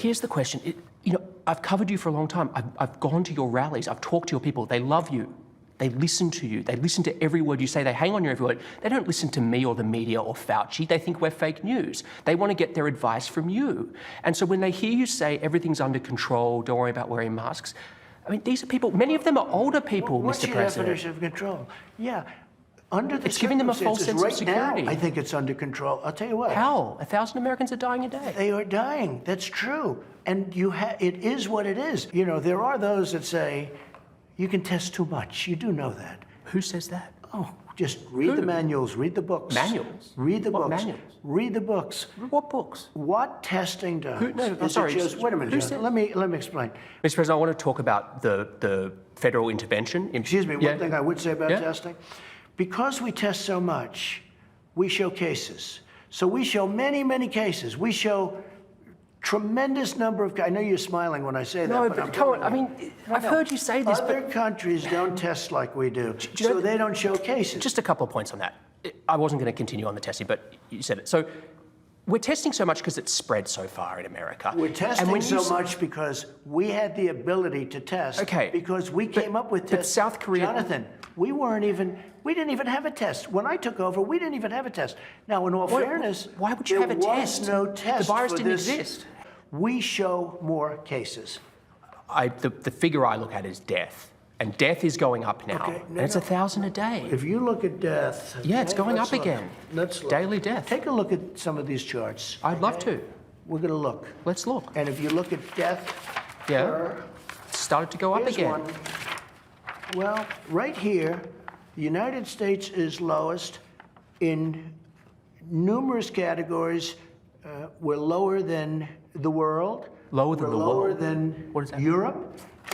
Here's the question. I've covered you for a long time. I've gone to your rallies. I've talked to your people. They love you. They listen to you. They listen to every word you say. They hang on your every word. They don't listen to me or the media or Fauci. They think we're fake news. They want to get their advice from you. And so when they hear you say everything's under control, don't worry about wearing masks, I mean, these are people, many of them are older people, What's Mr. your President. definition of control? Yeah. Under the It's giving them a false sense of right security. now, I think it's under control. I'll tell you what. How? 1,000 Americans are dying a day. They are dying. That's true. And it is what it is. You know, there are those that say, you can test too much. You do know that. Who says that? Oh, just read the manuals, read the books. Manuals? Read the What books. manuals? Read the books. What books? What testing does. No, I'm is sorry. it just, wait a minute, Who John. said- Let me explain. Mr. President, I want to talk about the federal intervention. Excuse me, one thing I would say about Yeah. testing. Because we test so much, we show cases. So we show many, many cases. We show tremendous number of, I know you're smiling when I say that, No, but but I'm come on, telling I you. mean, I've heard you say this, Other but countries don't test like we do, you know- so they don't show cases. just a couple of points on that. I wasn't going to continue on the testing, but you said it. So we're testing so much because it's spread so far in America. We're And testing when you so much because we had the ability to test. Okay, Because we came up with but tests. South Korea- Jonathan, we didn't even have a test. When I took over, we didn't even have a test. Now, in all fairness, why would you have a there test? was no test The virus for didn't this. exist. We show more cases. The figure I look at is death. And death is going up now. Okay, And it's 1,000 a day. If you look at death. Yeah, it's okay, going let's up look. again. Let's look. Daily death. Take a look at some of these charts. I'd love to. We're going to look. Let's look. And if you look at death. Yeah. per- It's started to go up Here's again. one. Well, right here, the United States is lowest in numerous categories. We're lower than the world. Lower than We're the lower world? than What is that? Europe.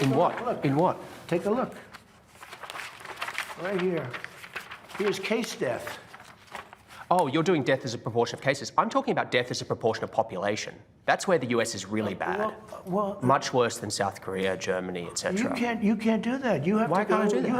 In Take a what? look. In what? Take a look. Right here. Here's case death. Oh, you're doing death as a proportion of cases. I'm talking about death as a proportion of population. That's where the US is really bad. Well, Much worse than South Korea, Germany, etc. you can't do that. You have Why to go, can't I do that? You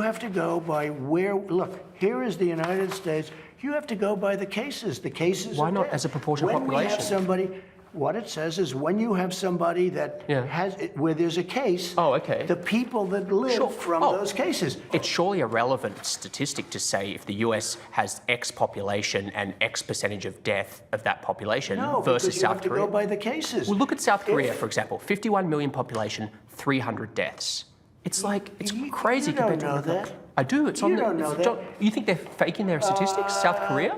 have to go by where. Look, here is the United States. You have to go by the cases. The cases. Why are not there. as a proportion of when population? We have somebody. What it says is when you have somebody that Yeah. where there's a case. Oh, okay. The people that live Sure. from Oh. those cases. It's surely a relevant statistic to say if the US has X population and X percentage of death of that population No, versus because you South have to Korea. go by the cases. Well, look at South Korea, If- for example. 51 million population, 300 deaths. It's like, it's You- crazy you don't compared to know other that. countries. I do. It's You on the. don't know it's- that. You think they're faking their statistics, South Korea?